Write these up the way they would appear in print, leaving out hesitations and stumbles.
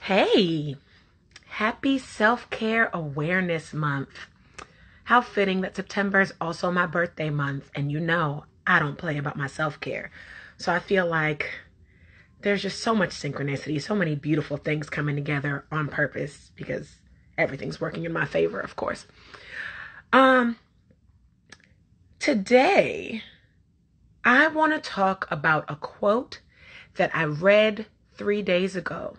Hey, happy Self-Care Awareness Month. How fitting that September is also my birthday month, and I don't play about my self-care. So I feel like there's just so much synchronicity, so many beautiful things coming together on purpose because everything's working in my favor, of course. Um, Today I want to talk about a quote that I read 3 days ago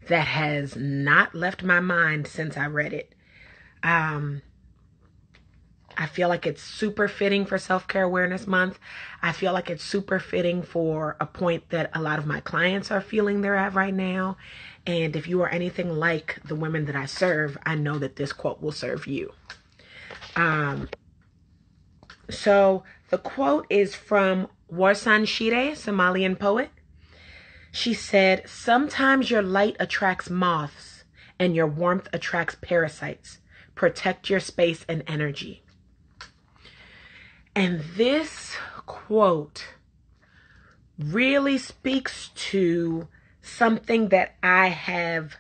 that has not left my mind since I read it. I feel like it's super fitting for Self-Care Awareness Month. I feel like it's super fitting for a point that a lot of my clients are feeling they're at right now. And if you are anything like the women that I serve, I know that this quote will serve you. So the quote is from Warsan Shire, Somalian poet. She said, "Sometimes your light attracts moths and your warmth attracts parasites. Protect your space and energy." And this quote really speaks to something that I have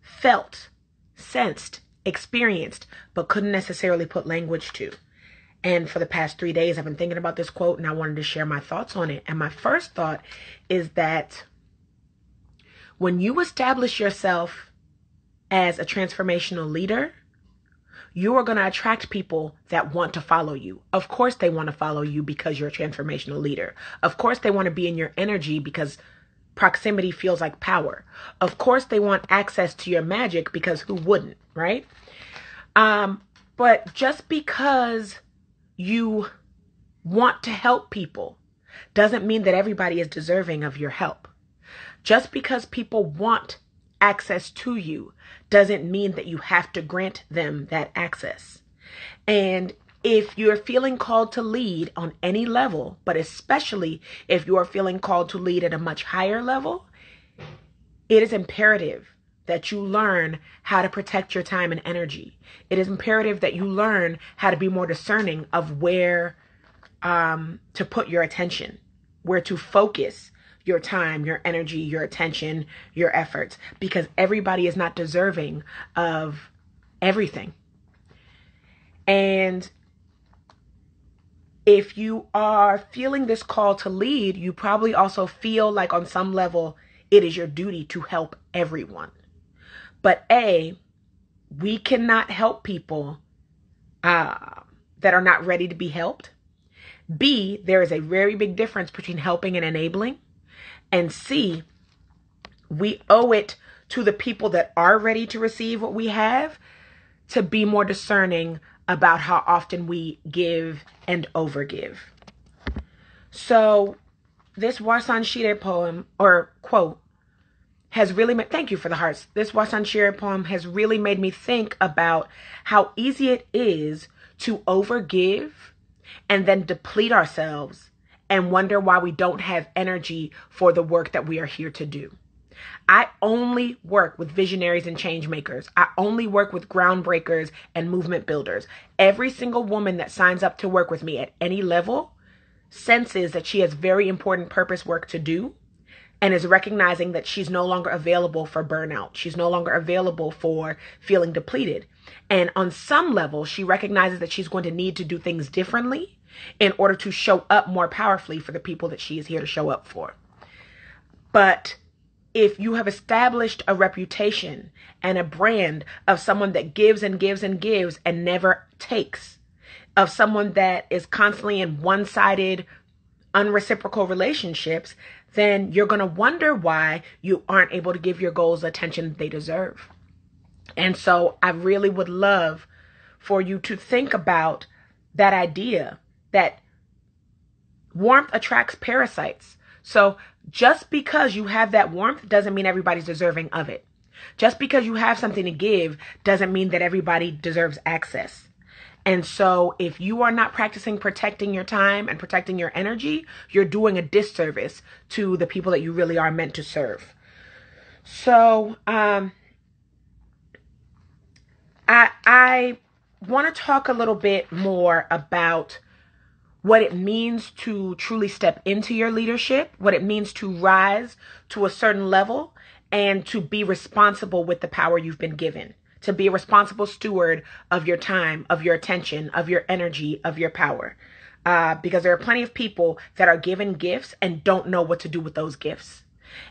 felt, sensed, experienced, but couldn't necessarily put language to. And for the past 3 days, I've been thinking about this quote and I wanted to share my thoughts on it. And my first thought is that when you establish yourself as a transformational leader, you are going to attract people that want to follow you. Of course, they want to follow you because you're a transformational leader. Of course, they want to be in your energy because proximity feels like power. Of course, they want access to your magic because who wouldn't, right? But just because you want to help people doesn't mean that everybody is deserving of your help. Just because people want access to you doesn't mean that you have to grant them that access. And if you're feeling called to lead on any level, but especially if you're feeling called to lead at a much higher level, it is imperative that you learn how to protect your time and energy. It is imperative that you learn how to be more discerning of where to put your attention, where to focus your time, your energy, your attention, your efforts, because everybody is not deserving of everything. And if you are feeling this call to lead, you probably also feel like on some level it is your duty to help everyone. But we cannot help people that are not ready to be helped. B, there is a very big difference between helping and enabling. And C, we owe it to the people that are ready to receive what we have to be more discerning about how often we give and overgive. So this Warsan Shire poem or quote has really made, thank you for the hearts. This Warsan Shire poem has really made me think about how easy it is to overgive and then deplete ourselves and wonder why we don't have energy for the work that we are here to do. I only work with visionaries and change makers. I only work with groundbreakers and movement builders. Every single woman that signs up to work with me at any level senses that she has very important purpose work to do and is recognizing that she's no longer available for burnout. She's no longer available for feeling depleted. And on some level, she recognizes that she's going to need to do things differently in order to show up more powerfully for the people that she is here to show up for. But if you have established a reputation and a brand of someone that gives and gives and gives and never takes, of someone that is constantly in one-sided, unreciprocal relationships, then you're going to wonder why you aren't able to give your goals the attention they deserve. And so I really would love for you to think about that idea that warmth attracts parasites. So just because you have that warmth doesn't mean everybody's deserving of it. Just because you have something to give doesn't mean that everybody deserves access. And so if you are not practicing protecting your time and protecting your energy, you're doing a disservice to the people that you really are meant to serve. So I want to talk a little bit more about what it means to truly step into your leadership, what it means to rise to a certain level, and to be responsible with the power you've been given, to be a responsible steward of your time, of your attention, of your energy, of your power. Because there are plenty of people that are given gifts and don't know what to do with those gifts.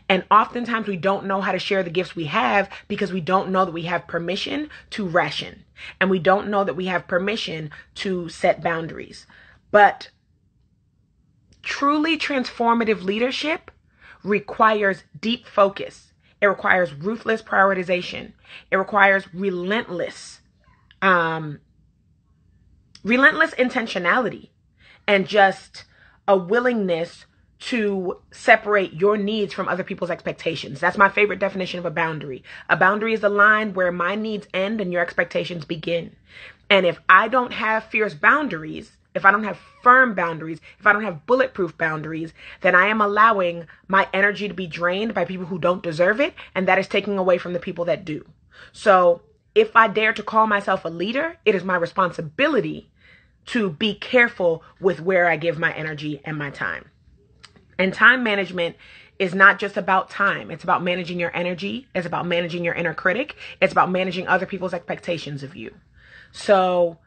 And oftentimes we don't know how to share the gifts we have because we don't know that we have permission to ration. And we don't know that we have permission to set boundaries. But truly transformative leadership requires deep focus. It requires ruthless prioritization. It requires relentless intentionality and just a willingness to separate your needs from other people's expectations. That's my favorite definition of a boundary. A boundary is a line where my needs end and your expectations begin. And if I don't have fierce boundaries, if I don't have firm boundaries, if I don't have bulletproof boundaries, then I am allowing my energy to be drained by people who don't deserve it. And that is taking away from the people that do. So if I dare to call myself a leader, it is my responsibility to be careful with where I give my energy and my time. And time management is not just about time. It's about managing your energy. It's about managing your inner critic. It's about managing other people's expectations of you. So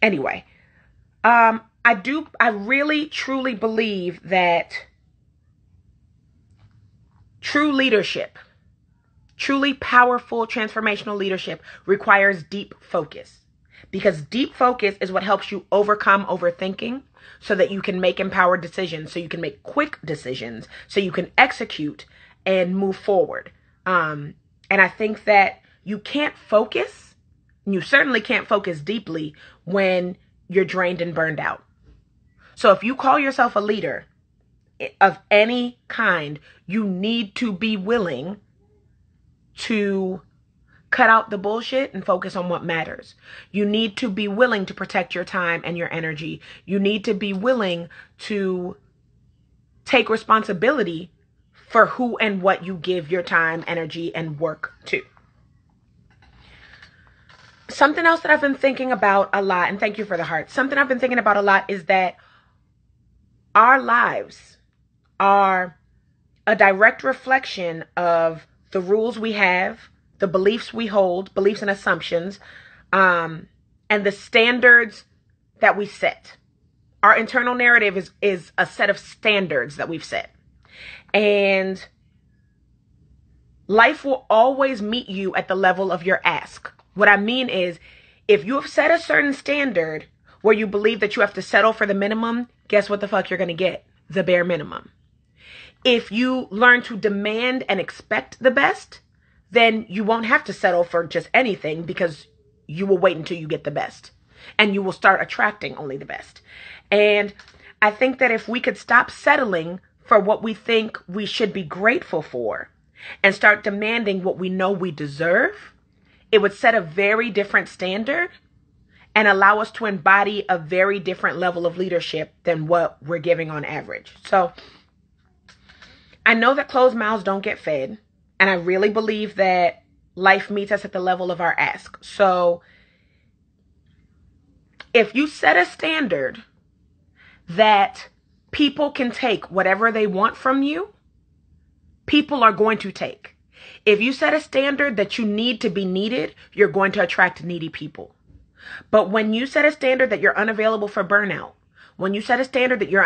anyway, I really truly believe that true leadership, truly powerful transformational leadership requires deep focus. Because deep focus is what helps you overcome overthinking so that you can make empowered decisions, so you can make quick decisions, so you can execute and move forward. And I think that you can't focus, you certainly can't focus deeply when you're drained and burned out. So if you call yourself a leader of any kind, you need to be willing to cut out the bullshit and focus on what matters. You need to be willing to protect your time and your energy. You need to be willing to take responsibility for who and what you give your time, energy, and work to. Something else that I've been thinking about a lot, and thank you for the heart. Something I've been thinking about a lot is that our lives are a direct reflection of the rules we have, the beliefs we hold, beliefs and assumptions, and the standards that we set. Our internal narrative is a set of standards that we've set. And life will always meet you at the level of your ask. What I mean is, if you have set a certain standard where you believe that you have to settle for the minimum, guess what the fuck you're going to get? The bare minimum. If you learn to demand and expect the best, then you won't have to settle for just anything because you will wait until you get the best. And you will start attracting only the best. And I think that if we could stop settling for what we think we should be grateful for and start demanding what we know we deserve, it would set a very different standard and allow us to embody a very different level of leadership than what we're giving on average. So I know that closed mouths don't get fed. And I really believe that life meets us at the level of our ask. So if you set a standard that people can take whatever they want from you, people are going to take. If you set a standard that you need to be needed, you're going to attract needy people. But when you set a standard that you're unavailable for burnout, when you set a standard that you're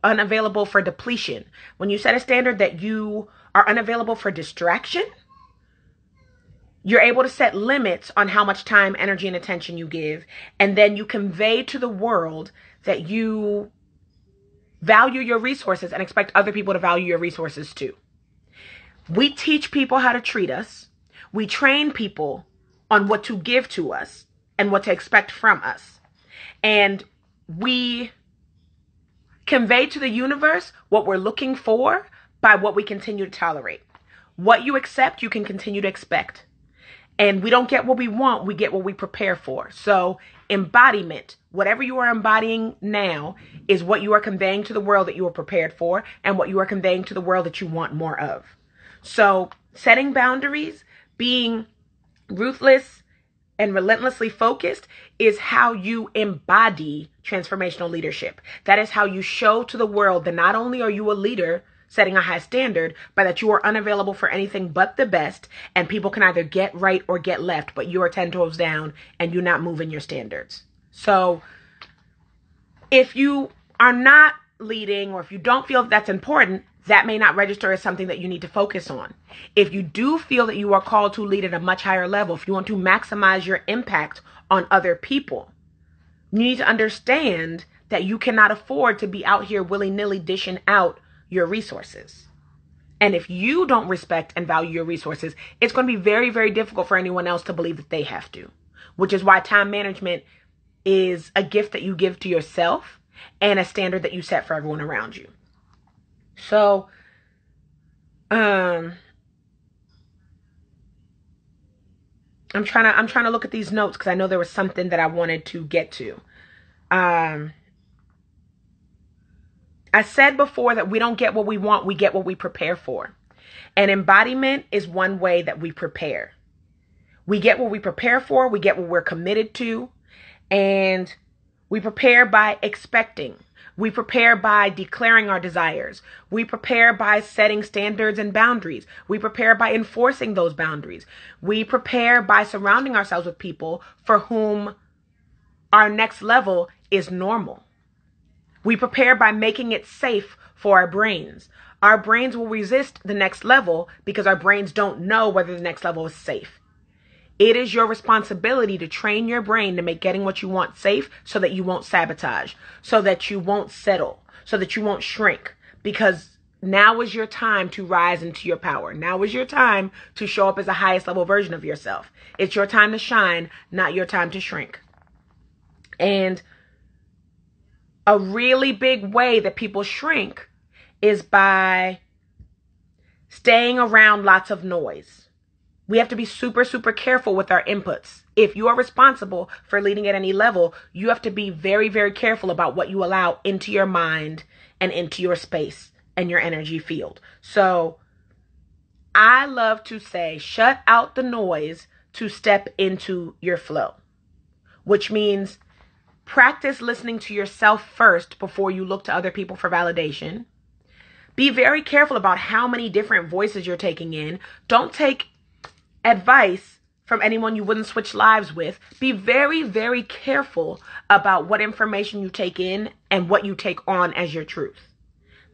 unavailable for depletion, when you set a standard that you are unavailable for distraction, you're able to set limits on how much time, energy, and attention you give. And then you convey to the world that you value your resources and expect other people to value your resources too. We teach people how to treat us. We train people on what to give to us and what to expect from us. And we convey to the universe what we're looking for by what we continue to tolerate. What you accept, you can continue to expect. And we don't get what we want, we get what we prepare for. So embodiment, whatever you are embodying now, is what you are conveying to the world that you are prepared for and what you are conveying to the world that you want more of. So setting boundaries, being ruthless and relentlessly focused is how you embody transformational leadership. That is how you show to the world that not only are you a leader setting a high standard, but that you are unavailable for anything but the best, and people can either get right or get left, but you are 10 toes down and you're not moving your standards. So if you are not leading, or if you don't feel that's important, that may not register as something that you need to focus on. If you do feel that you are called to lead at a much higher level, if you want to maximize your impact on other people, you need to understand that you cannot afford to be out here willy-nilly dishing out your resources. And if you don't respect and value your resources, it's going to be very, very difficult for anyone else to believe that they have to, which is why time management is a gift that you give to yourself and a standard that you set for everyone around you. So, I'm trying to look at these notes because I know there was something that I wanted to get to. I said before that we don't get what we want, we get what we prepare for. And embodiment is one way that we prepare. We get what we prepare for, we get what we're committed to, and we prepare by expecting. We prepare by declaring our desires. We prepare by setting standards and boundaries. We prepare by enforcing those boundaries. We prepare by surrounding ourselves with people for whom our next level is normal. We prepare by making it safe for our brains. Our brains will resist the next level because our brains don't know whether the next level is safe. It is your responsibility to train your brain to make getting what you want safe so that you won't sabotage, so that you won't settle, so that you won't shrink, because now is your time to rise into your power. Now is your time to show up as the highest level version of yourself. It's your time to shine, not your time to shrink. And a really big way that people shrink is by staying around lots of noise. We have to be super, super careful with our inputs. If you are responsible for leading at any level, you have to be very, very careful about what you allow into your mind and into your space and your energy field. So I love to say, shut out the noise to step into your flow, which means practice listening to yourself first before you look to other people for validation. Be very careful about how many different voices you're taking in. Don't take advice from anyone you wouldn't switch lives with. Be very, very careful about what information you take in and what you take on as your truth.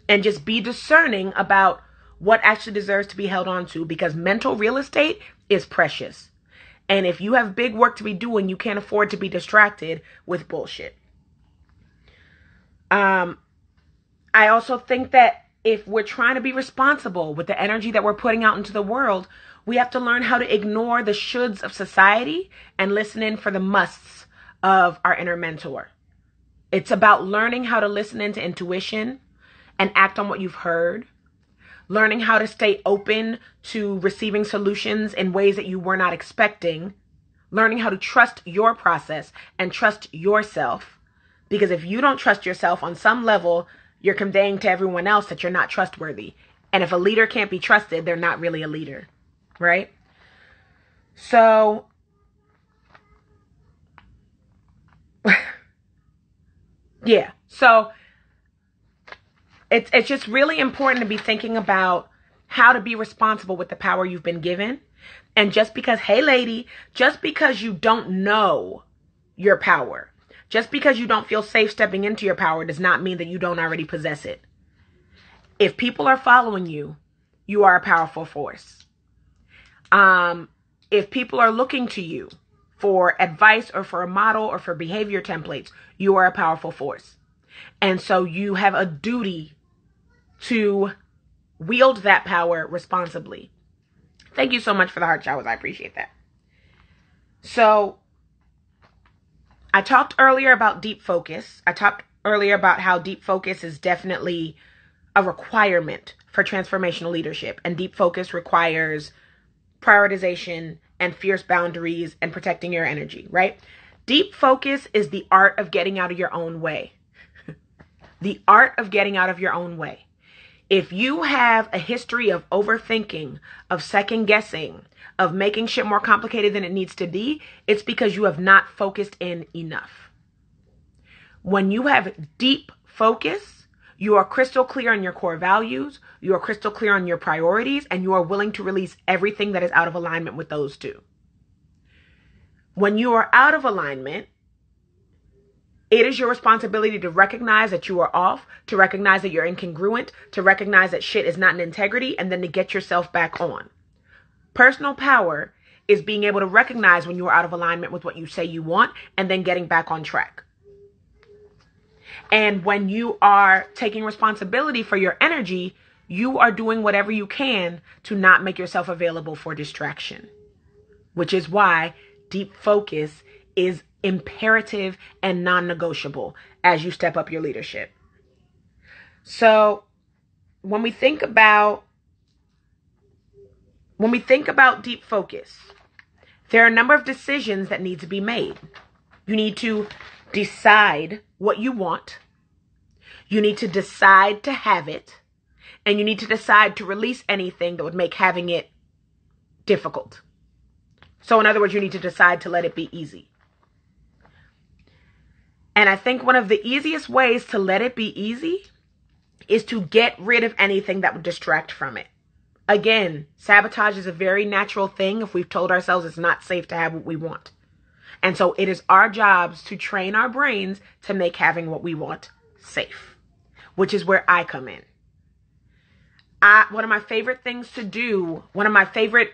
And just be discerning about what actually deserves to be held on to, because mental real estate is precious. And if you have big work to be doing, you can't afford to be distracted with bullshit. I also think that if we're trying to be responsible with the energy that we're putting out into the world, we have to learn how to ignore the shoulds of society and listen in for the musts of our inner mentor. It's about learning how to listen into intuition and act on what you've heard. Learning how to stay open to receiving solutions in ways that you were not expecting. Learning how to trust your process and trust yourself. Because if you don't trust yourself on some level, you're conveying to everyone else that you're not trustworthy. And if a leader can't be trusted, they're not really a leader. Right? So, yeah. So, it's just really important to be thinking about how to be responsible with the power you've been given. And just because, hey lady, just because you don't know your power, just because you don't feel safe stepping into your power does not mean that you don't already possess it. If people are following you, you are a powerful force. If people are looking to you for advice or for a model or for behavior templates, you are a powerful force. And so you have a duty to wield that power responsibly. Thank you so much for the heart showers. I appreciate that. So I talked earlier about deep focus. I talked earlier about how deep focus is definitely a requirement for transformational leadership. And deep focus requires prioritization and fierce boundaries and protecting your energy, right? Deep focus is the art of getting out of your own way. The art of getting out of your own way. If you have a history of overthinking, of second guessing, of making shit more complicated than it needs to be, it's because you have not focused in enough. When you have deep focus, You are crystal clear on your core values, you are crystal clear on your priorities, and you are willing to release everything that is out of alignment with those two. When you are out of alignment, it is your responsibility to recognize that you are off, to recognize that you're incongruent, to recognize that shit is not in integrity, and then to get yourself back on. Personal power is being able to recognize when you are out of alignment with what you say you want and then getting back on track. And when you are taking responsibility for your energy, you are doing whatever you can to not make yourself available for distraction, which is why deep focus is imperative and non-negotiable as you step up your leadership. So when we think about deep focus, there are a number of decisions that need to be made. You need to decide what you want. You need to decide to have it. And you need to decide to release anything that would make having it difficult. So in other words, you need to decide to let it be easy. And I think one of the easiest ways to let it be easy is to get rid of anything that would distract from it. Again, sabotage is a very natural thing if we've told ourselves it's not safe to have what we want. And so it is our jobs to train our brains to make having what we want safe, which is where I come in. One of my favorite things to do, one of my favorite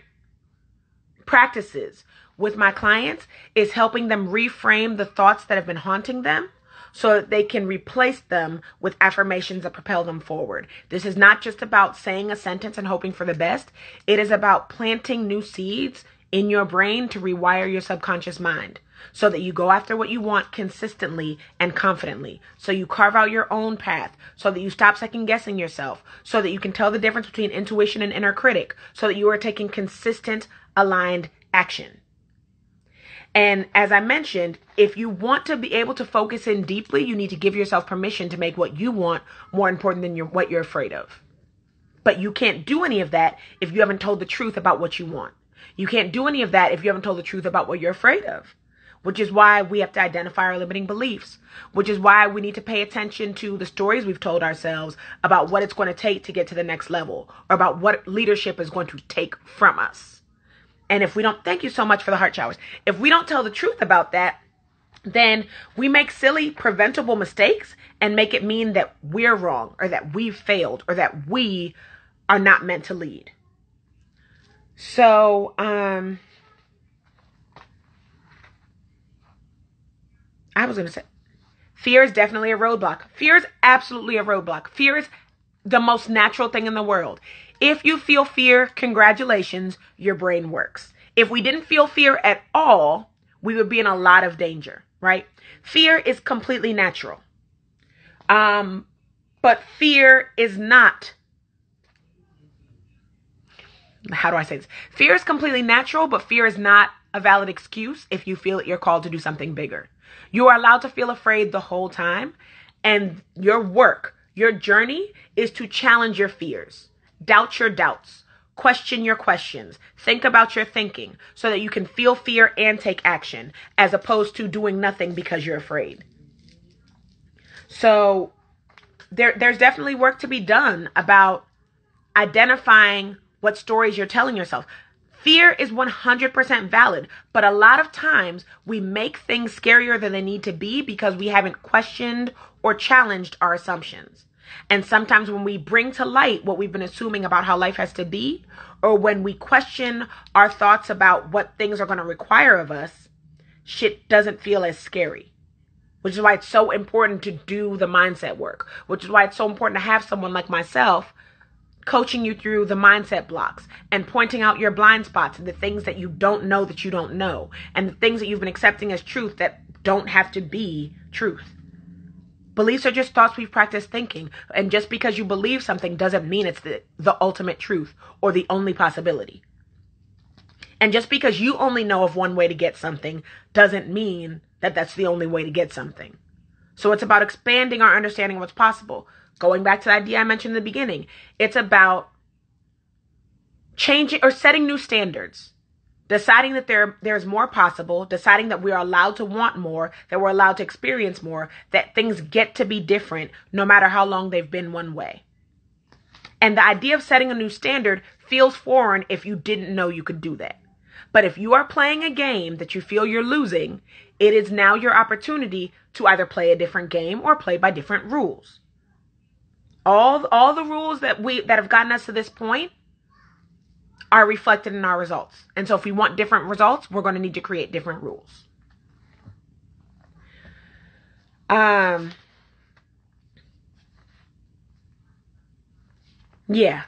practices with my clients is helping them reframe the thoughts that have been haunting them so that they can replace them with affirmations that propel them forward. This is not just about saying a sentence and hoping for the best. It is about planting new seeds in your brain to rewire your subconscious mind so that you go after what you want consistently and confidently. So you carve out your own path, so that you stop second guessing yourself, so that you can tell the difference between intuition and inner critic, so that you are taking consistent, aligned action. And as I mentioned, if you want to be able to focus in deeply, you need to give yourself permission to make what you want more important than what you're afraid of. But you can't do any of that if you haven't told the truth about what you want. You can't do any of that if you haven't told the truth about what you're afraid of, which is why we have to identify our limiting beliefs, which is why we need to pay attention to the stories we've told ourselves about what it's going to take to get to the next level, or about what leadership is going to take from us. And if we don't, thank you so much for the heart showers. If we don't tell the truth about that, then we make silly, preventable mistakes and make it mean that we're wrong, or that we've failed, or that we are not meant to lead. So, I was going to say, fear is definitely a roadblock. Fear is absolutely a roadblock. Fear is the most natural thing in the world. If you feel fear, congratulations, your brain works. If we didn't feel fear at all, we would be in a lot of danger, right? Fear is completely natural. But fear is not, how do I say this? Fear is completely natural, but fear is not a valid excuse if you feel that you're called to do something bigger. You are allowed to feel afraid the whole time, and your work, your journey is to challenge your fears. Doubt your doubts, question your questions, think about your thinking so that you can feel fear and take action, as opposed to doing nothing because you're afraid. So there's definitely work to be done about identifying what stories you're telling yourself. Fear is 100% valid, but a lot of times we make things scarier than they need to be because we haven't questioned or challenged our assumptions. And sometimes when we bring to light what we've been assuming about how life has to be, or when we question our thoughts about what things are going to require of us, shit doesn't feel as scary. Which is why it's so important to do the mindset work. Which is why it's so important to have someone like myself coaching you through the mindset blocks and pointing out your blind spots and the things that you don't know that you don't know, and the things that you've been accepting as truth that don't have to be truth. Beliefs are just thoughts we've practiced thinking. And just because you believe something doesn't mean it's the ultimate truth or the only possibility. And just because you only know of one way to get something doesn't mean that that's the only way to get something. So it's about expanding our understanding of what's possible. Going back to the idea I mentioned in the beginning, it's about changing or setting new standards. deciding that there's more possible, deciding that we are allowed to want more, that we're allowed to experience more, that things get to be different no matter how long they've been one way. And the idea of setting a new standard feels foreign if you didn't know you could do that. But if you are playing a game that you feel you're losing, it is now your opportunity to either play a different game or play by different rules. All the rules that have gotten us to this point are reflected in our results. And so if we want different results, we're going to need to create different rules. Yeah.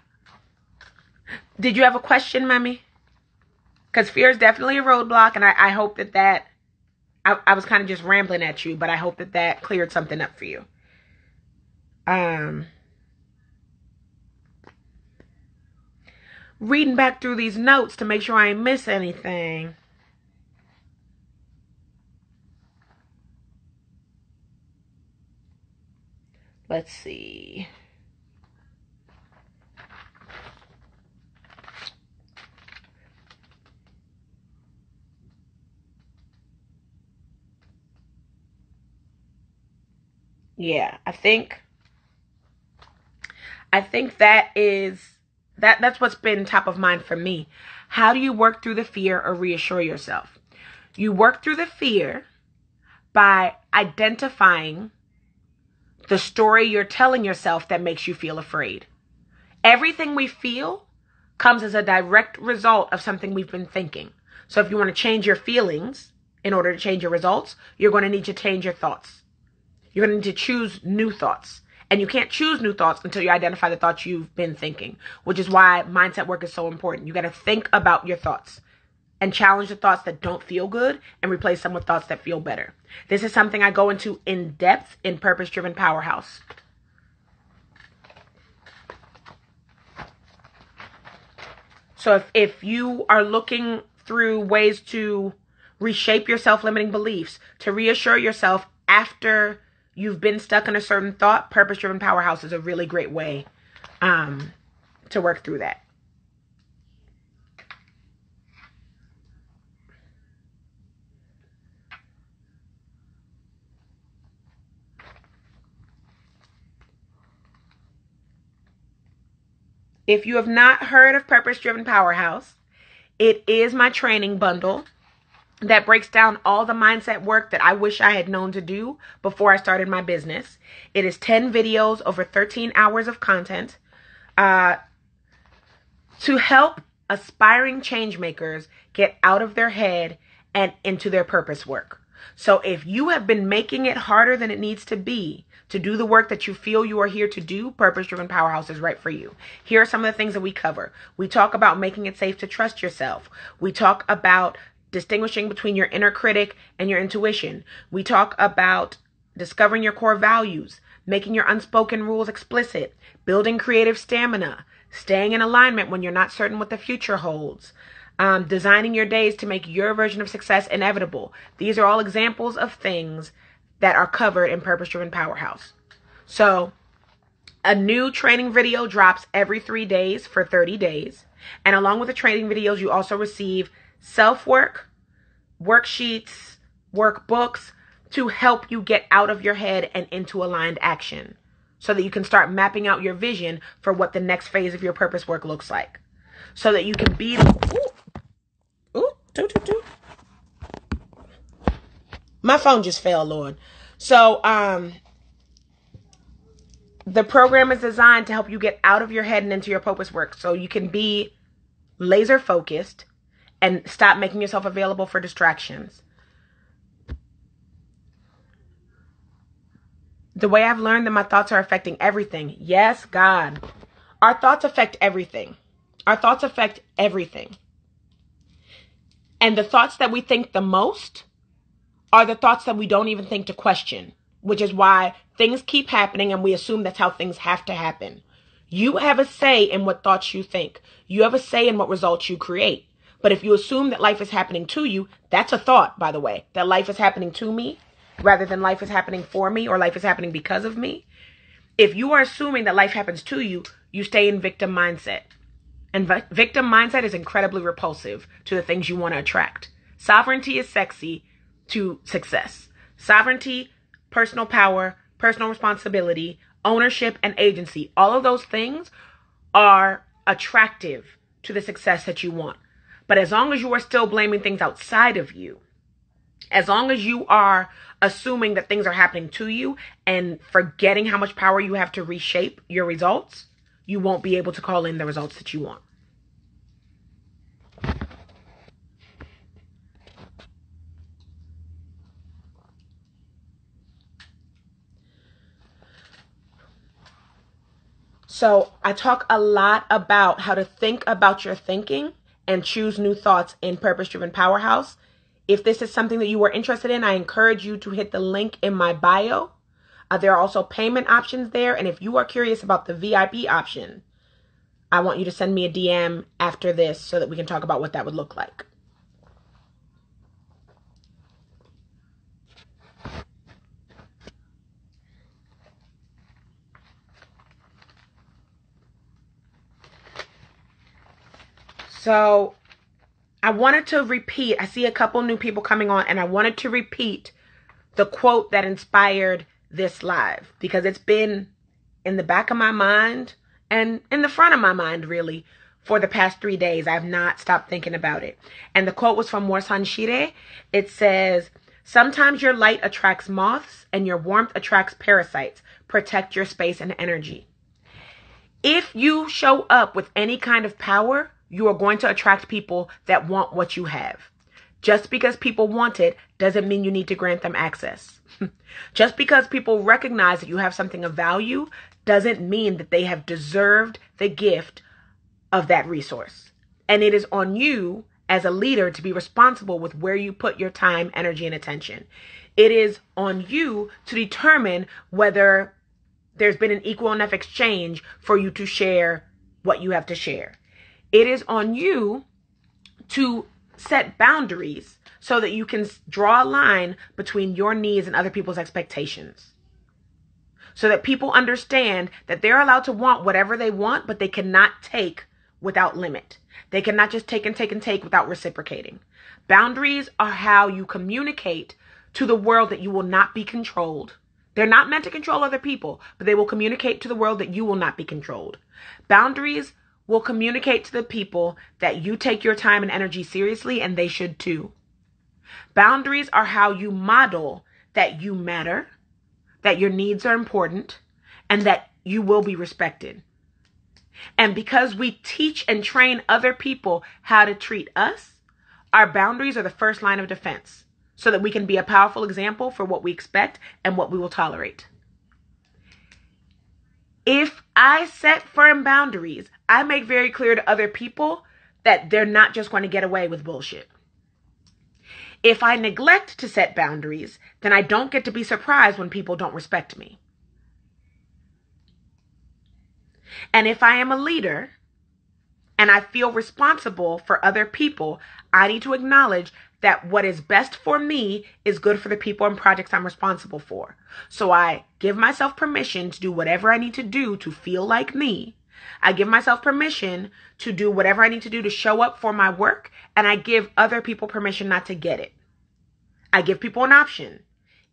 Did you have a question, Mammy? Because fear is definitely a roadblock, and I hope that I was kind of just rambling at you, but I hope that cleared something up for you. Reading back through these notes to make sure I ain't miss anything. Let's see. Yeah, I think that's what's been top of mind for me. How do you work through the fear or reassure yourself? You work through the fear by identifying the story you're telling yourself that makes you feel afraid. Everything we feel comes as a direct result of something we've been thinking. So if you want to change your feelings in order to change your results, you're going to need to change your thoughts. You're going to need to choose new thoughts. And you can't choose new thoughts until you identify the thoughts you've been thinking, which is why mindset work is so important. You got to think about your thoughts and challenge the thoughts that don't feel good and replace them with thoughts that feel better. This is something I go into in depth in Purpose-Driven Powerhouse. So if you are looking through ways to reshape your self-limiting beliefs, to reassure yourself after you've been stuck in a certain thought, Purpose-Driven Powerhouse is a really great way to work through that. If you have not heard of Purpose-Driven Powerhouse, it is my training bundle that breaks down all the mindset work that I wish I had known to do before I started my business. It is 10 videos over 13 hours of content to help aspiring change makers get out of their head and into their purpose work. So if you have been making it harder than it needs to be to do the work that you feel you are here to do, Purpose-Driven Powerhouse is right for you. Here are some of the things that we cover. We talk about making it safe to trust yourself. We talk about distinguishing between your inner critic and your intuition. We talk about discovering your core values, making your unspoken rules explicit, building creative stamina, staying in alignment when you're not certain what the future holds, designing your days to make your version of success inevitable. These are all examples of things that are covered in Purpose-Driven Powerhouse. So a new training video drops every 3 days for 30 days. And along with the training videos, you also receive self-work, worksheets, workbooks to help you get out of your head and into aligned action so that you can start mapping out your vision for what the next phase of your purpose work looks like. So that you can be... My phone just fell, Lord. So, the program is designed to help you get out of your head and into your purpose work so you can be laser focused and stop making yourself available for distractions. The way I've learned that my thoughts are affecting everything. Yes, God. Our thoughts affect everything. Our thoughts affect everything. And the thoughts that we think the most are the thoughts that we don't even think to question, which is why things keep happening and we assume that's how things have to happen. You have a say in what thoughts you think. You have a say in what results you create. But if you assume that life is happening to you, that's a thought, by the way, that life is happening to me rather than life is happening for me or life is happening because of me. If you are assuming that life happens to you, you stay in victim mindset. And victim mindset is incredibly repulsive to the things you want to attract. Sovereignty is sexy to success. Sovereignty, personal power, personal responsibility, ownership, and agency. All of those things are attractive to the success that you want. But as long as you are still blaming things outside of you, as long as you are assuming that things are happening to you and forgetting how much power you have to reshape your results, you won't be able to call in the results that you want. So I talk a lot about how to think about your thinking and choose new thoughts in Purpose-Driven Powerhouse. If this is something that you are interested in, I encourage you to hit the link in my bio. There are also payment options there. And if you are curious about the VIP option, I want you to send me a DM after this so that we can talk about what that would look like. So I wanted to repeat, I see a couple new people coming on, and I wanted to repeat the quote that inspired this live because it's been in the back of my mind and in the front of my mind, really, for the past 3 days. I've not stopped thinking about it. And the quote was from Morsan Shire. It says, "Sometimes your light attracts moths and your warmth attracts parasites. Protect your space and energy." If you show up with any kind of power, you are going to attract people that want what you have. Just because people want it doesn't mean you need to grant them access. Just because people recognize that you have something of value doesn't mean that they have deserved the gift of that resource. And it is on you as a leader to be responsible with where you put your time, energy, and attention. It is on you to determine whether there's been an equal enough exchange for you to share what you have to share. It is on you to set boundaries so that you can draw a line between your needs and other people's expectations. So that people understand that they're allowed to want whatever they want, but they cannot take without limit. They cannot just take and take and take without reciprocating. Boundaries are how you communicate to the world that you will not be controlled. They're not meant to control other people, but they will communicate to the world that you will not be controlled. Boundaries will communicate to the people that you take your time and energy seriously, and they should too. Boundaries are how you model that you matter, that your needs are important, and that you will be respected. And because we teach and train other people how to treat us, our boundaries are the first line of defense so that we can be a powerful example for what we expect and what we will tolerate. If I set firm boundaries, I make very clear to other people that they're not just going to get away with bullshit. If I neglect to set boundaries, then I don't get to be surprised when people don't respect me. And if I am a leader and I feel responsible for other people, I need to acknowledge that what is best for me is good for the people and projects I'm responsible for. So I give myself permission to do whatever I need to do to feel like me. I give myself permission to do whatever I need to do to show up for my work, and I give other people permission not to get it. I give people an option.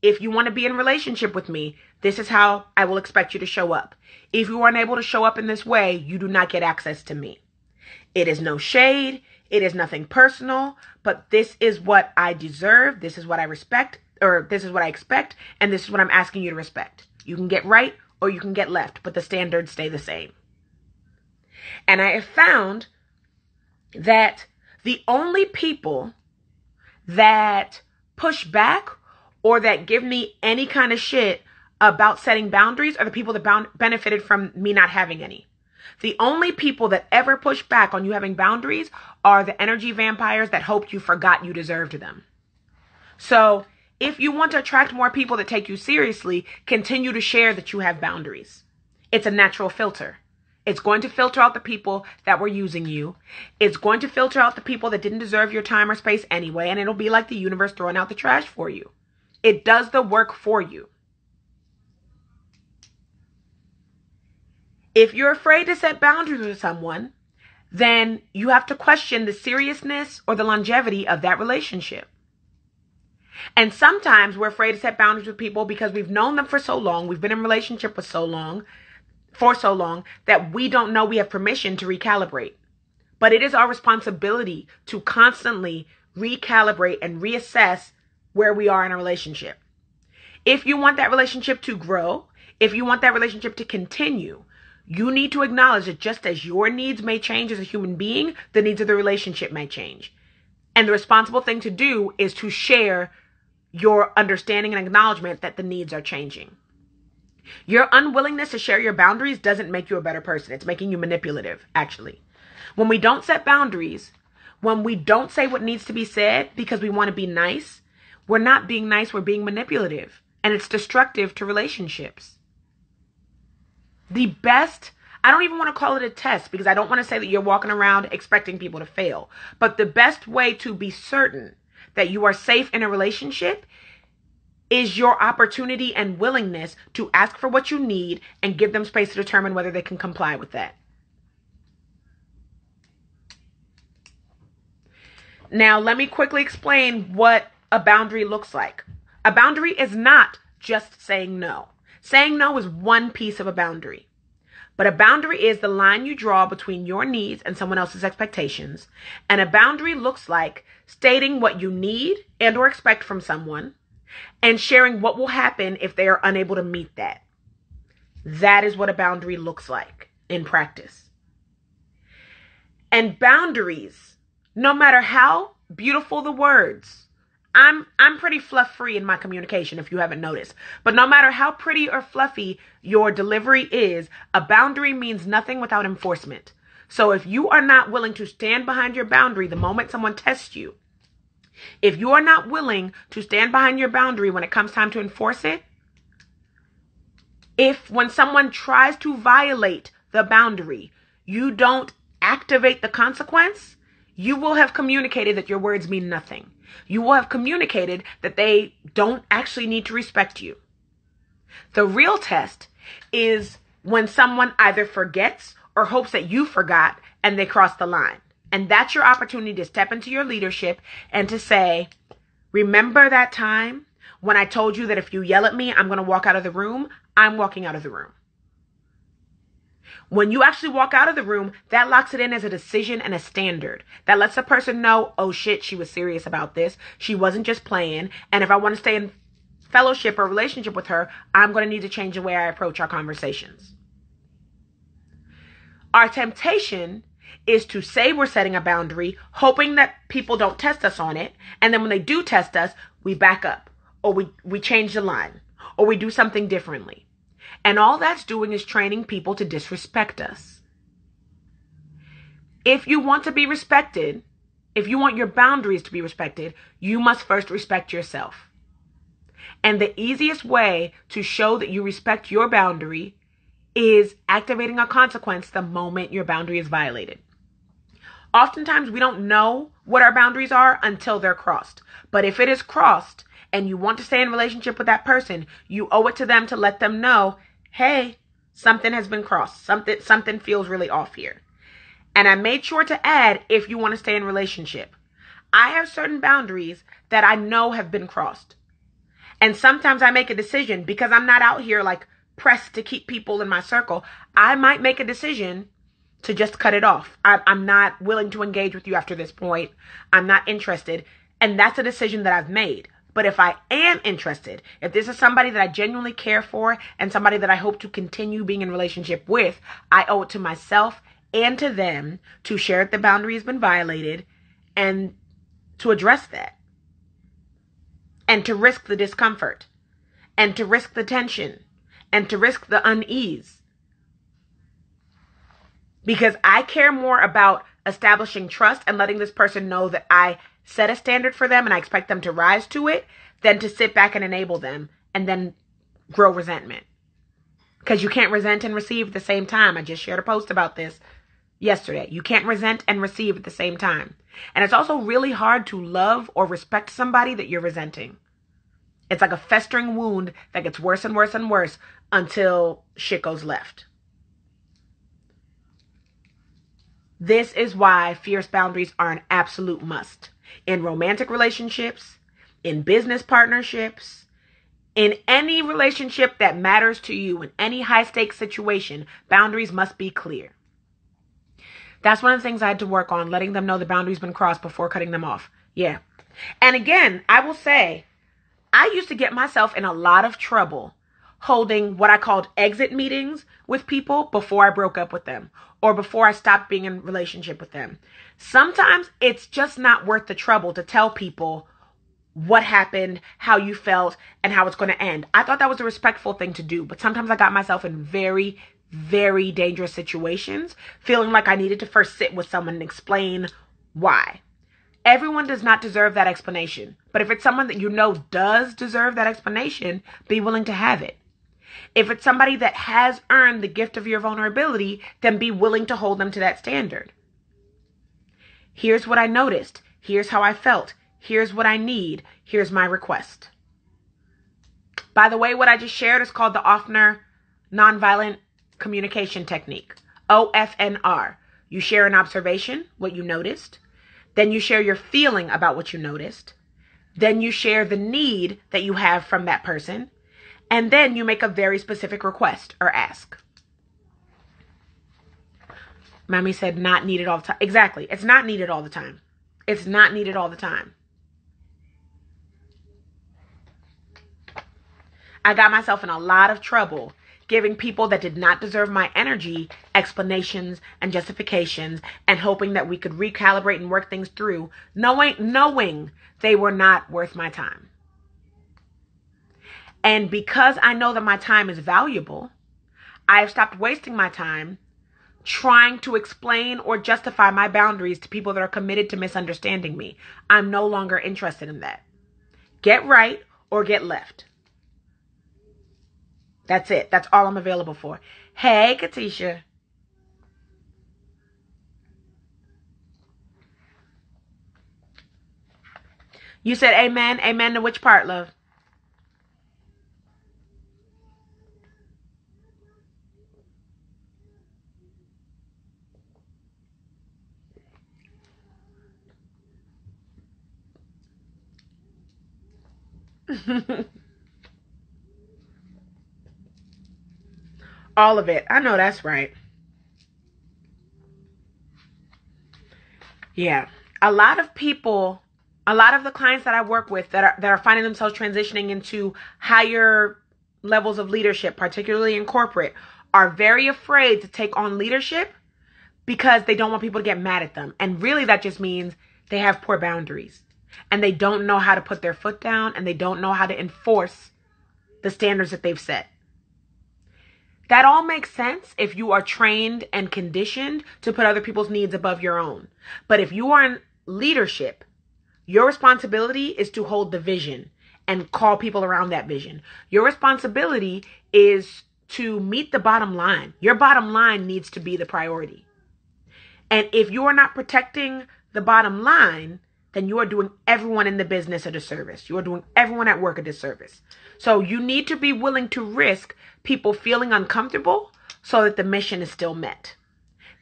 If you want to be in a relationship with me, this is how I will expect you to show up. If you are unable to show up in this way, you do not get access to me. It is no shade. It is nothing personal, but this is what I deserve. This is what I respect, or this is what I expect, and this is what I'm asking you to respect. You can get right or you can get left, but the standards stay the same. And I have found that the only people that push back or that give me any kind of shit about setting boundaries are the people that benefited from me not having any. The only people that ever push back on you having boundaries are the energy vampires that hoped you forgot you deserved them. So if you want to attract more people that take you seriously, continue to share that you have boundaries. It's a natural filter. It's going to filter out the people that were using you. It's going to filter out the people that didn't deserve your time or space anyway, and it'll be like the universe throwing out the trash for you. It does the work for you. If you're afraid to set boundaries with someone, then you have to question the seriousness or the longevity of that relationship. And sometimes we're afraid to set boundaries with people because we've known them for so long, we've been in a relationship for so long, that we don't know we have permission to recalibrate. But it is our responsibility to constantly recalibrate and reassess where we are in a relationship. If you want that relationship to grow, if you want that relationship to continue, you need to acknowledge that just as your needs may change as a human being, the needs of the relationship may change. And the responsible thing to do is to share your understanding and acknowledgement that the needs are changing. Your unwillingness to share your boundaries doesn't make you a better person. It's making you manipulative, actually. When we don't set boundaries, when we don't say what needs to be said because we want to be nice, we're not being nice, we're being manipulative. And it's destructive to relationships. The best, I don't even want to call it a test because I don't want to say that you're walking around expecting people to fail. But the best way to be certain that you are safe in a relationship is your opportunity and willingness to ask for what you need and give them space to determine whether they can comply with that. Now, let me quickly explain what a boundary looks like. A boundary is not just saying no. Saying no is one piece of a boundary. But a boundary is the line you draw between your needs and someone else's expectations. And a boundary looks like stating what you need and or expect from someone and sharing what will happen if they are unable to meet that. That is what a boundary looks like in practice. And boundaries, no matter how beautiful the words, I'm pretty fluff-free in my communication, if you haven't noticed. But no matter how pretty or fluffy your delivery is, a boundary means nothing without enforcement. So if you are not willing to stand behind your boundary the moment someone tests you, if you are not willing to stand behind your boundary when it comes time to enforce it, if when someone tries to violate the boundary, you don't activate the consequence, you will have communicated that your words mean nothing. You will have communicated that they don't actually need to respect you. The real test is when someone either forgets or hopes that you forgot and they cross the line. And that's your opportunity to step into your leadership and to say, remember that time when I told you that if you yell at me, I'm going to walk out of the room? I'm walking out of the room. When you actually walk out of the room, that locks it in as a decision and a standard. That lets the person know, oh shit, she was serious about this. She wasn't just playing. And if I want to stay in fellowship or relationship with her, I'm going to need to change the way I approach our conversations. Our temptation is to say we're setting a boundary, hoping that people don't test us on it. And then when they do test us, we back up or we change the line or we do something differently. And all that's doing is training people to disrespect us. If you want to be respected, if you want your boundaries to be respected, you must first respect yourself. And the easiest way to show that you respect your boundary is activating a consequence the moment your boundary is violated. Oftentimes, we don't know what our boundaries are until they're crossed. But if it is crossed and you want to stay in relationship with that person, you owe it to them to let them know, hey, something has been crossed. Something feels really off here. And I made sure to add, if you want to stay in relationship. I have certain boundaries that I know have been crossed. And sometimes I make a decision because I'm not out here like pressed to keep people in my circle. I might make a decision to just cut it off. I'm not willing to engage with you after this point. I'm not interested. And that's a decision that I've made. But if I am interested, if this is somebody that I genuinely care for and somebody that I hope to continue being in relationship with, I owe it to myself and to them to share if the boundary has been violated and to address that. And to risk the discomfort and to risk the tension and to risk the unease. Because I care more about establishing trust and letting this person know that I set a standard for them and I expect them to rise to it than to sit back and enable them and then grow resentment. Because you can't resent and receive at the same time. I just shared a post about this yesterday. You can't resent and receive at the same time. And it's also really hard to love or respect somebody that you're resenting. It's like a festering wound that gets worse and worse and worse until shit goes left. This is why fierce boundaries are an absolute must. In romantic relationships, in business partnerships, in any relationship that matters to you, in any high-stakes situation, boundaries must be clear. That's one of the things I had to work on, letting them know the boundary's been crossed before cutting them off. Yeah. And again, I will say, I used to get myself in a lot of trouble holding what I called exit meetings with people before I broke up with them or before I stopped being in a relationship with them. Sometimes it's just not worth the trouble to tell people what happened, how you felt, and how it's going to end. I thought that was a respectful thing to do, but sometimes I got myself in very, very dangerous situations, feeling like I needed to first sit with someone and explain why. Everyone does not deserve that explanation, but if it's someone that you know does deserve that explanation, be willing to have it. If it's somebody that has earned the gift of your vulnerability, then be willing to hold them to that standard. Here's what I noticed. Here's how I felt. Here's what I need. Here's my request. By the way, what I just shared is called the Offner Nonviolent Communication Technique, OFNR. You share an observation, what you noticed. Then you share your feeling about what you noticed. Then you share the need that you have from that person. And then you make a very specific request or ask. Mommy said not needed all the time. Exactly. It's not needed all the time. It's not needed all the time. I got myself in a lot of trouble giving people that did not deserve my energy explanations and justifications and hoping that we could recalibrate and work things through, knowing they were not worth my time. And because I know that my time is valuable, I have stopped wasting my time trying to explain or justify my boundaries to people that are committed to misunderstanding me. I'm no longer interested in that. Get right or get left. That's it. That's all I'm available for. Hey, Katisha. You said amen. Amen to which part, love? All of it. I know that's right. Yeah. A lot of people, a lot of the clients that I work with that are finding themselves transitioning into higher levels of leadership, particularly in corporate, are very afraid to take on leadership because they don't want people to get mad at them. And really that just means they have poor boundaries and they don't know how to put their foot down and they don't know how to enforce the standards that they've set. That all makes sense if you are trained and conditioned to put other people's needs above your own. But if you are in leadership, your responsibility is to hold the vision and call people around that vision. Your responsibility is to meet the bottom line. Your bottom line needs to be the priority. And if you are not protecting the bottom line, then you are doing everyone in the business a disservice. You are doing everyone at work a disservice. So you need to be willing to risk people feeling uncomfortable so that the mission is still met.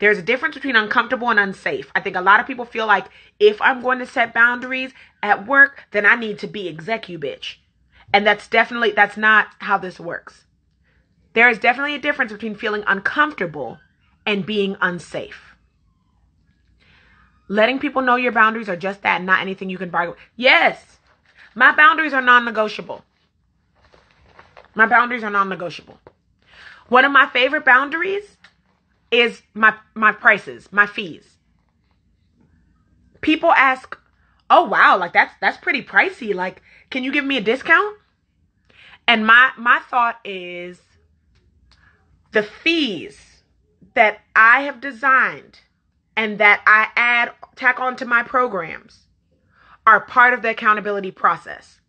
There's a difference between uncomfortable and unsafe. I think a lot of people feel like if I'm going to set boundaries at work, then I need to be execu bitch. And that's not how this works. There is definitely a difference between feeling uncomfortable and being unsafe. Letting people know your boundaries are just that, not anything you can bargain with. Yes, my boundaries are non-negotiable. My boundaries are non-negotiable. One of my favorite boundaries is my prices, my fees. People ask, oh, wow, like that's pretty pricey. Like, can you give me a discount? And my thought is the fees that I have designed and that I tack onto my programs are part of the accountability process.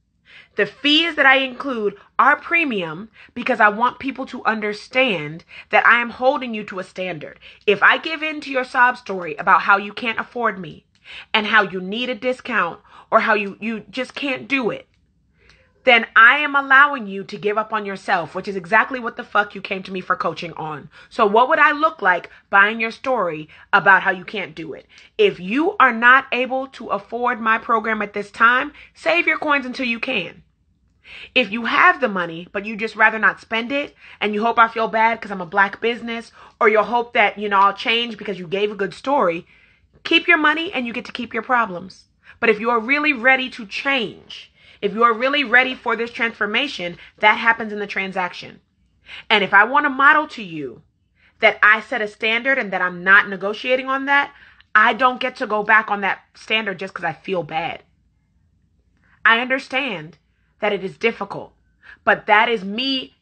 The fees that I include are premium because I want people to understand that I am holding you to a standard. If I give in to your sob story about how you can't afford me and how you need a discount or how you just can't do it, then I am allowing you to give up on yourself, which is exactly what the fuck you came to me for coaching on. So what would I look like buying your story about how you can't do it? If you are not able to afford my program at this time, save your coins until you can. If you have the money, but you just rather not spend it, and you hope I feel bad because I'm a black business, or you'll hope that, I'll change because you gave a good story, keep your money and you get to keep your problems. But if you are really ready to change, if you are really ready for this transformation, that happens in the transaction. And if I want to model to you that I set a standard and that I'm not negotiating on that, I don't get to go back on that standard just because I feel bad. I understand that it is difficult, but that is me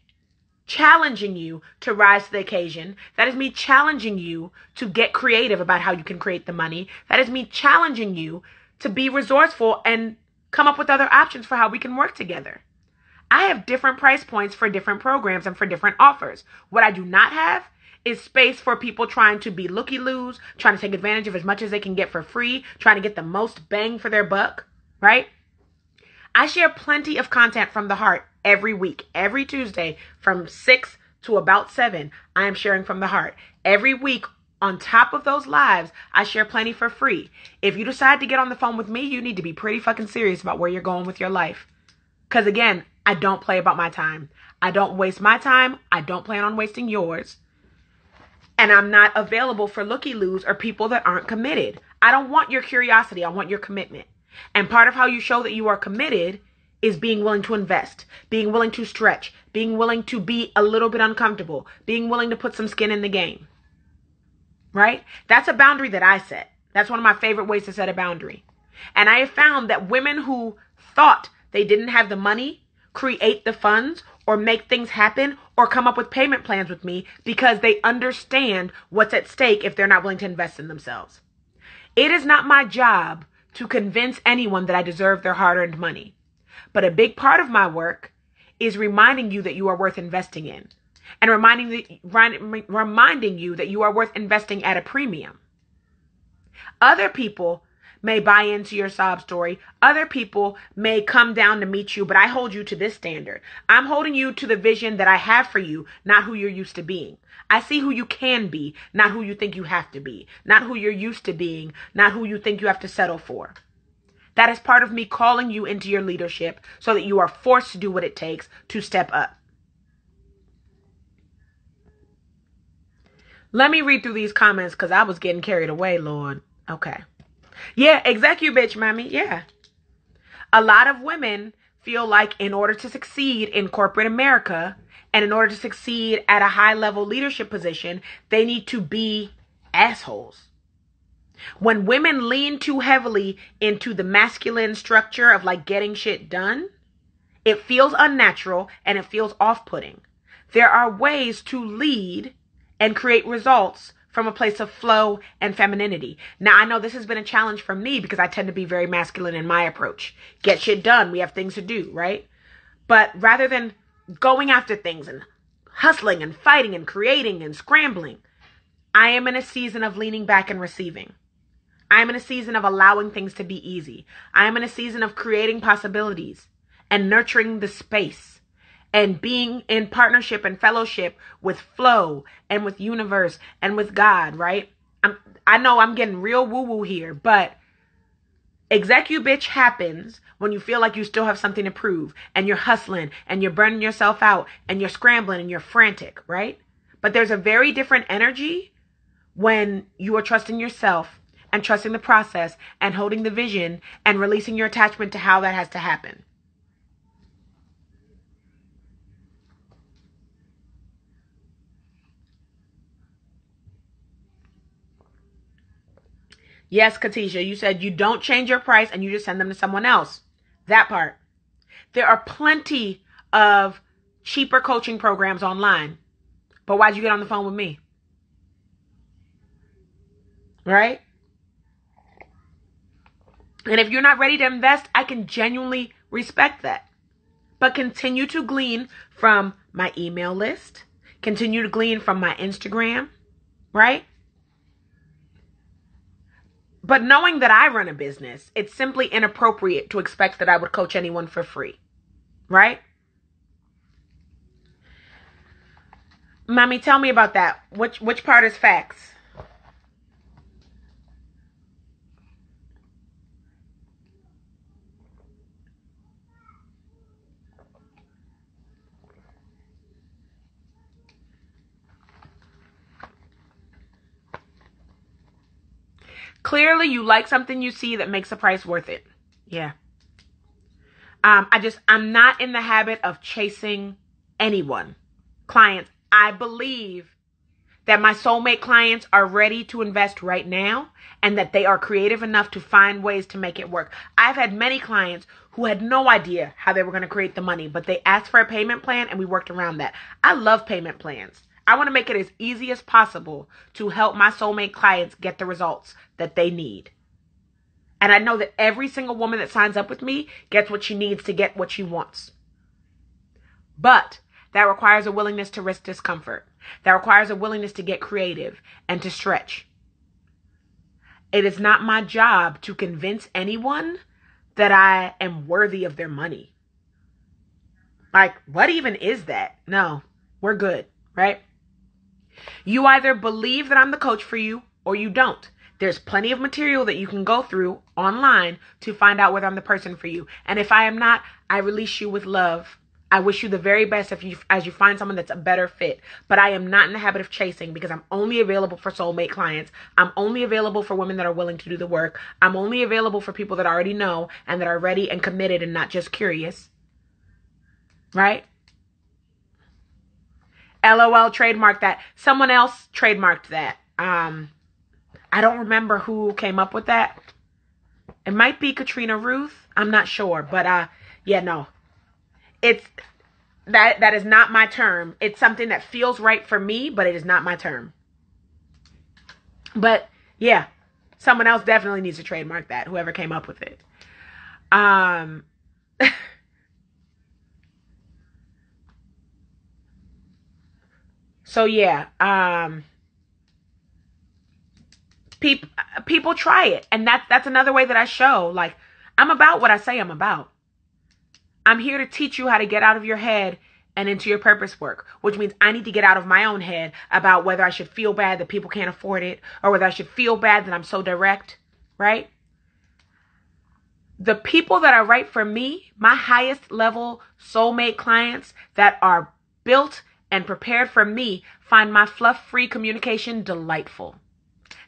challenging you to rise to the occasion. That is me challenging you to get creative about how you can create the money. That is me challenging you to be resourceful and come up with other options for how we can work together. I have different price points for different programs and for different offers. What I do not have is space for people trying to be looky-loos, trying to take advantage of as much as they can get for free, trying to get the most bang for their buck, right? I share plenty of content from the heart every week. Every Tuesday from 6 to about 7, I am sharing from the heart. Every week, on top of those lives, I share plenty for free. If you decide to get on the phone with me, you need to be pretty fucking serious about where you're going with your life. Because again, I don't play about my time. I don't waste my time. I don't plan on wasting yours. And I'm not available for looky-loos or people that aren't committed. I don't want your curiosity. I want your commitment. And part of how you show that you are committed is being willing to invest, being willing to stretch, being willing to be a little bit uncomfortable, being willing to put some skin in the game. Right? That's a boundary that I set. That's one of my favorite ways to set a boundary. And I have found that women who thought they didn't have the money, create the funds, or make things happen, or come up with payment plans with me because they understand what's at stake if they're not willing to invest in themselves. It is not my job to convince anyone that I deserve their hard-earned money. But a big part of my work is reminding you that you are worth investing in. And reminding you that you are worth investing at a premium. Other people may buy into your sob story. Other people may come down to meet you, but I hold you to this standard. I'm holding you to the vision that I have for you, not who you're used to being. I see who you can be, not who you think you have to be. Not who you're used to being, not who you think you have to settle for. That is part of me calling you into your leadership so that you are forced to do what it takes to step up. Let me read through these comments because I was getting carried away, Lord. Okay. Yeah, executive bitch, mommy. Yeah. A lot of women feel like in order to succeed in corporate America and in order to succeed at a high-level leadership position, they need to be assholes. When women lean too heavily into the masculine structure of like getting shit done, it feels unnatural and it feels off-putting. There are ways to lead and create results from a place of flow and femininity. Now, I know this has been a challenge for me because I tend to be very masculine in my approach. Get shit done. We have things to do, right? But rather than going after things and hustling and fighting and creating and scrambling, I am in a season of leaning back and receiving. I am in a season of allowing things to be easy. I am in a season of creating possibilities and nurturing the space. And being in partnership and fellowship with flow and with universe and with God, right? I know I'm getting real woo-woo here, but executive bitch happens when you feel like you still have something to prove and you're hustling and you're burning yourself out and you're scrambling and you're frantic, right? But there's a very different energy when you are trusting yourself and trusting the process and holding the vision and releasing your attachment to how that has to happen. Yes, Katisha, you said you don't change your price and you just send them to someone else. That part. There are plenty of cheaper coaching programs online. But why'd you get on the phone with me? Right? And if you're not ready to invest, I can genuinely respect that. But continue to glean from my email list. Continue to glean from my Instagram. Right? But knowing that I run a business, it's simply inappropriate to expect that I would coach anyone for free, right? Mommy, tell me about that. Which part is facts? Clearly, you like something you see that makes the price worth it. Yeah. I'm not in the habit of chasing anyone. Clients, I believe that my soulmate clients are ready to invest right now and that they are creative enough to find ways to make it work. I've had many clients who had no idea how they were going to create the money, but they asked for a payment plan and we worked around that. I love payment plans. I want to make it as easy as possible to help my soulmate clients get the results that they need. And I know that every single woman that signs up with me gets what she needs to get what she wants. But that requires a willingness to risk discomfort. That requires a willingness to get creative and to stretch. It is not my job to convince anyone that I am worthy of their money. Like, what even is that? No, we're good, right? You either believe that I'm the coach for you or you don't. There's plenty of material that you can go through online to find out whether I'm the person for you. And if I am not, I release you with love. I wish you the very best as you find someone that's a better fit. But I am not in the habit of chasing because I'm only available for soulmate clients. I'm only available for women that are willing to do the work. I'm only available for people that already know and that are ready and committed and not just curious. Right? LOL, trademarked that. Someone else trademarked that. I don't remember who came up with that. It might be Katrina Ruth. I'm not sure. But yeah, no. It's that is not my term. It's something that feels right for me, but it is not my term. But yeah, someone else definitely needs to trademark that, whoever came up with it. So yeah, people try it. And that's another way that I show, like, I'm about what I say I'm about. I'm here to teach you how to get out of your head and into your purpose work, which means I need to get out of my own head about whether I should feel bad that people can't afford it or whether I should feel bad that I'm so direct, right? The people that are right for me, my highest level soulmate clients that are built and prepared for me, find my fluff-free communication delightful.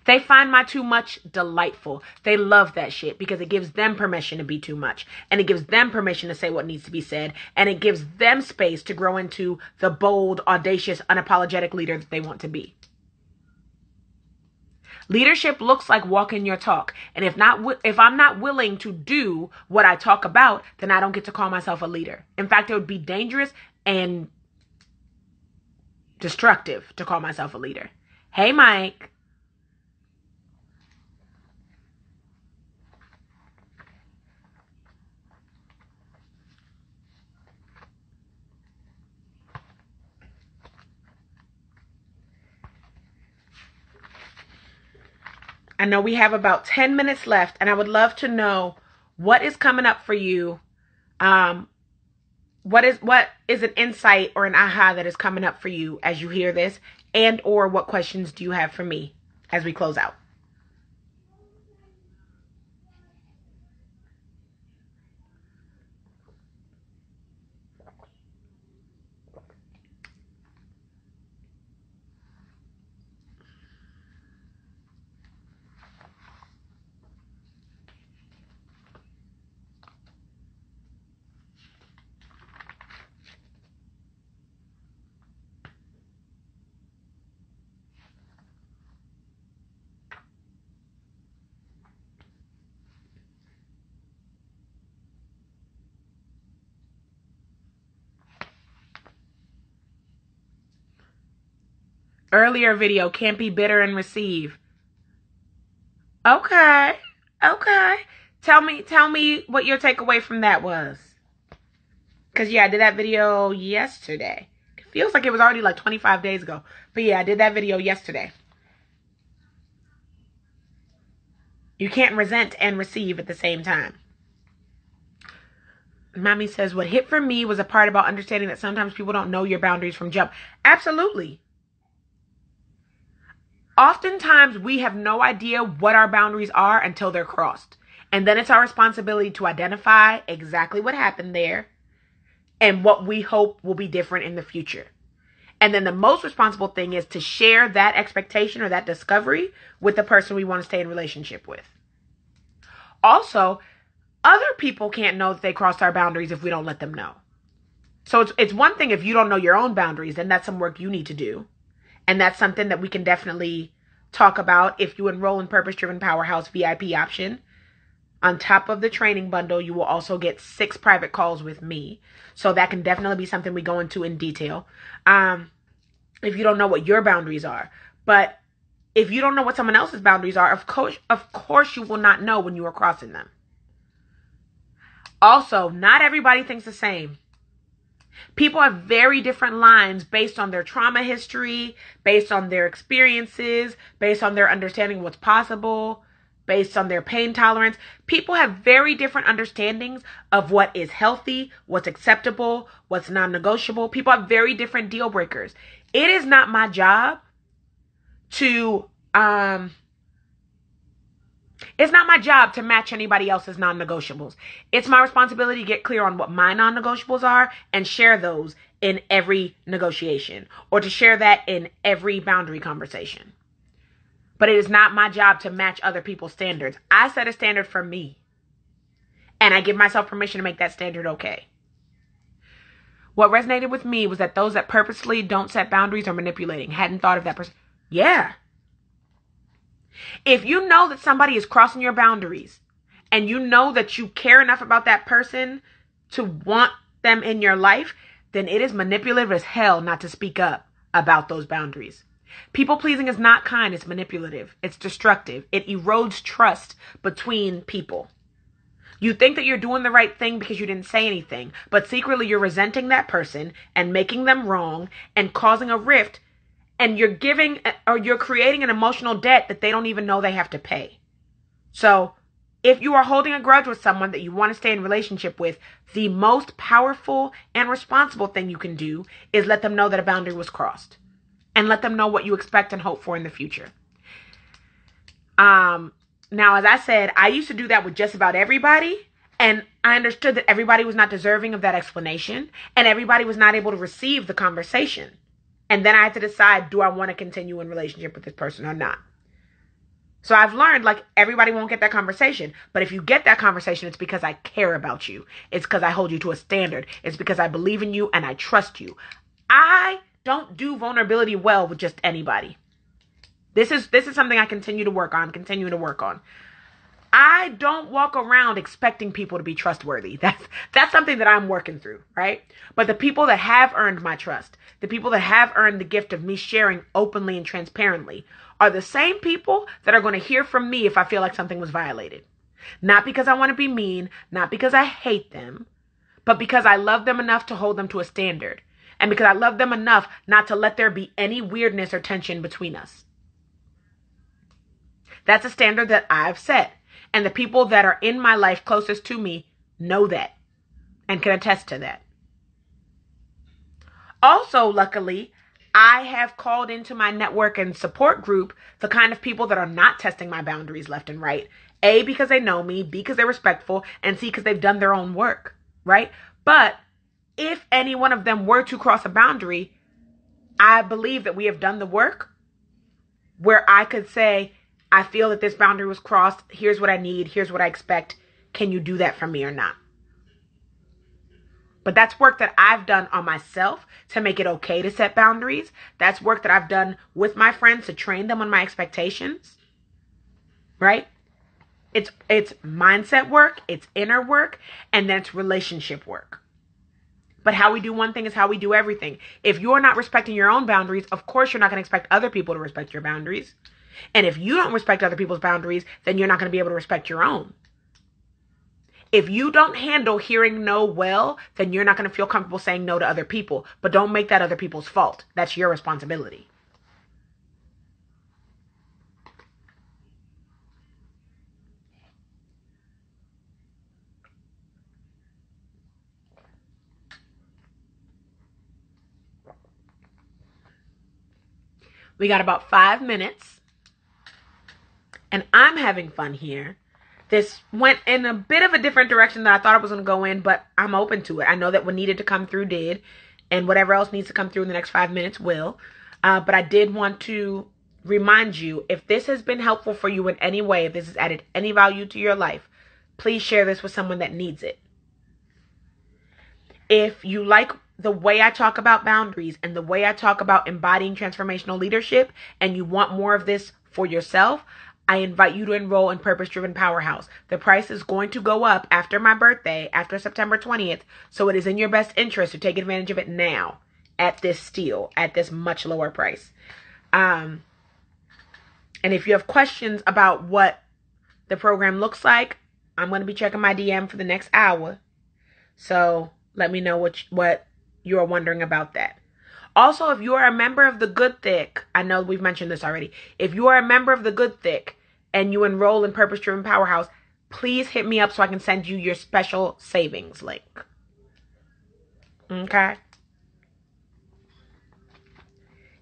They find my too much delightful. They love that shit because it gives them permission to be too much. And it gives them permission to say what needs to be said. And it gives them space to grow into the bold, audacious, unapologetic leader that they want to be. Leadership looks like walking your talk. And if I'm not willing to do what I talk about, then I don't get to call myself a leader. In fact, it would be dangerous and destructive to call myself a leader. Hey, Mike. I know we have about 10 minutes left, and I would love to know what is coming up for you. What is an insight or an aha that is coming up for you as you hear this, and or what questions do you have for me as we close out? Earlier video, can't be bitter and receive. Okay. Okay. Tell me what your takeaway from that was. Because, yeah, I did that video yesterday. It feels like it was already like 25 days ago. But, yeah, I did that video yesterday. You can't resent and receive at the same time. Mommy says, what hit for me was a part about understanding that sometimes people don't know your boundaries from jump. Absolutely. Oftentimes, we have no idea what our boundaries are until they're crossed. And then it's our responsibility to identify exactly what happened there and what we hope will be different in the future. And then the most responsible thing is to share that expectation or that discovery with the person we want to stay in relationship with. Also, other people can't know that they crossed our boundaries if we don't let them know. So it's one thing if you don't know your own boundaries, then that's some work you need to do. And that's something that we can definitely talk about if you enroll in Purpose-Driven Powerhouse VIP option. On top of the training bundle, you will also get 6 private calls with me. So that can definitely be something we go into in detail. If you don't know what your boundaries are. But if you don't know what someone else's boundaries are, of course you will not know when you are crossing them. Also, not everybody thinks the same. People have very different lines based on their trauma history, based on their experiences, based on their understanding of what's possible, based on their pain tolerance. People have very different understandings of what is healthy, what's acceptable, what's non-negotiable. People have very different deal breakers. It is not my job to match anybody else's non-negotiables. It's my responsibility to get clear on what my non-negotiables are and share those in every negotiation or to share that in every boundary conversation. But it is not my job to match other people's standards. I set a standard for me. And I give myself permission to make that standard okay. What resonated with me was that those that purposely don't set boundaries are manipulating. Hadn't thought of that person. Yeah. If you know that somebody is crossing your boundaries and you know that you care enough about that person to want them in your life, then it is manipulative as hell not to speak up about those boundaries. People pleasing is not kind. It's manipulative. It's destructive. It erodes trust between people. You think that you're doing the right thing because you didn't say anything, but secretly you're resenting that person and making them wrong and causing a rift, and you're creating an emotional debt that they don't even know they have to pay. So if you are holding a grudge with someone that you want to stay in relationship with, the most powerful and responsible thing you can do is let them know that a boundary was crossed. And let them know what you expect and hope for in the future. Now, as I said, I used to do that with just about everybody. And I understood that everybody was not deserving of that explanation. And everybody was not able to receive the conversation. And then I had to decide, do I want to continue in relationship with this person or not? So I've learned, like, everybody won't get that conversation. But if you get that conversation, it's because I care about you. It's because I hold you to a standard. It's because I believe in you and I trust you. I don't do vulnerability well with just anybody. This is something I continue to work on, I don't walk around expecting people to be trustworthy. That's something that I'm working through, right? But the people that have earned my trust, the people that have earned the gift of me sharing openly and transparently, are the same people that are going to hear from me if I feel like something was violated. Not because I want to be mean, not because I hate them, but because I love them enough to hold them to a standard. And because I love them enough not to let there be any weirdness or tension between us. That's a standard that I've set. And the people that are in my life closest to me know that and can attest to that. Also, luckily, I have called into my network and support group the kind of people that are not testing my boundaries left and right. A, because they know me. B, because they're respectful. And C, because they've done their own work, right? But if any one of them were to cross a boundary, I believe that we have done the work where I could say, I feel that this boundary was crossed. Here's what I need. Here's what I expect. Can you do that for me or not? But that's work that I've done on myself to make it okay to set boundaries. That's work that I've done with my friends to train them on my expectations, right? It's mindset work, it's inner work, and then it's relationship work. But how we do one thing is how we do everything. If you're not respecting your own boundaries, of course you're not going to expect other people to respect your boundaries. And if you don't respect other people's boundaries, then you're not going to be able to respect your own. If you don't handle hearing no well, then you're not going to feel comfortable saying no to other people. But don't make that other people's fault. That's your responsibility. We got about 5 minutes. And I'm having fun here. This went in a bit of a different direction than I thought it was going to go in, but I'm open to it. I know that what needed to come through did, and whatever else needs to come through in the next 5 minutes will. But I did want to remind you, if this has been helpful for you in any way, if this has added any value to your life, please share this with someone that needs it. If you like the way I talk about boundaries and the way I talk about embodying transformational leadership, and you want more of this for yourself, I invite you to enroll in Purpose-Driven Powerhouse. The price is going to go up after my birthday, after September 20th, so it is in your best interest to take advantage of it now at this steal, at this much lower price. And if you have questions about what the program looks like, I'm going to be checking my DM for the next hour. So let me know what you are wondering about that. Also, if you are a member of the Good Thick, I know we've mentioned this already. If you are a member of the Good Thick and you enroll in Purpose-Driven Powerhouse, please hit me up so I can send you your special savings link. Okay?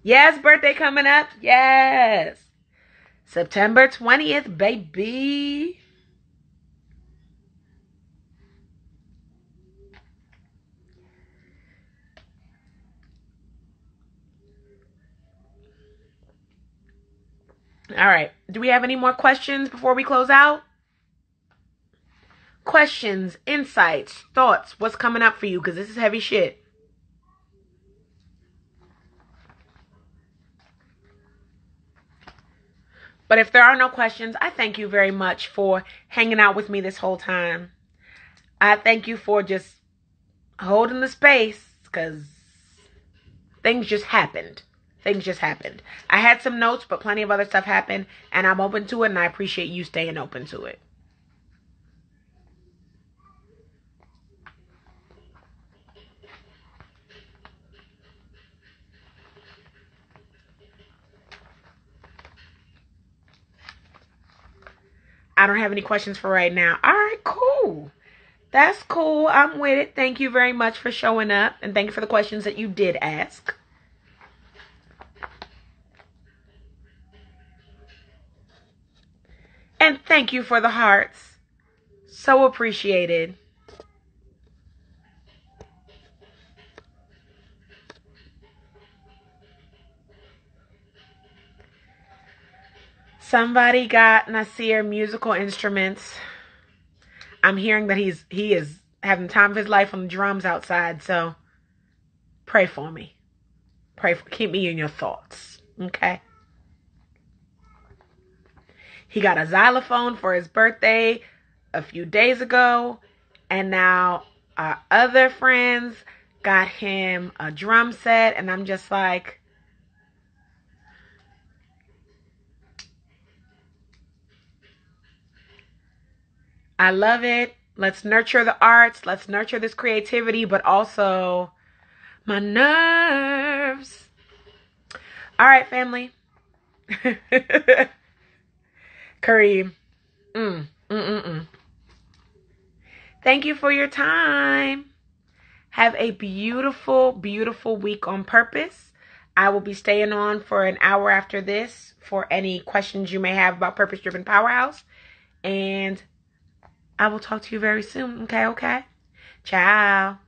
Yes, birthday coming up. Yes. September 20th, baby. All right. Do we have any more questions before we close out? Questions, insights, thoughts. What's coming up for you? Because this is heavy shit. But if there are no questions, I thank you very much for hanging out with me this whole time. I thank you for just holding the space, because things just happened. Things just happened. I had some notes, but plenty of other stuff happened, and I'm open to it, and I appreciate you staying open to it. I don't have any questions for right now. All right, cool. That's cool. I'm with it. Thank you very much for showing up, and thank you for the questions that you did ask. And thank you for the hearts. So appreciated. Somebody got Nasir musical instruments. I'm hearing that he is having the time of his life on the drums outside, so pray for me. Keep me in your thoughts, okay? He got a xylophone for his birthday a few days ago, and now our other friends got him a drum set, and I'm just like, I love it. Let's nurture the arts. Let's nurture this creativity, but also my nerves. All right, family. Kareem. Thank you for your time. Have a beautiful, beautiful week on purpose. I will be staying on for an hour after this for any questions you may have about Purpose-Driven Powerhouse. And I will talk to you very soon. Okay? Ciao.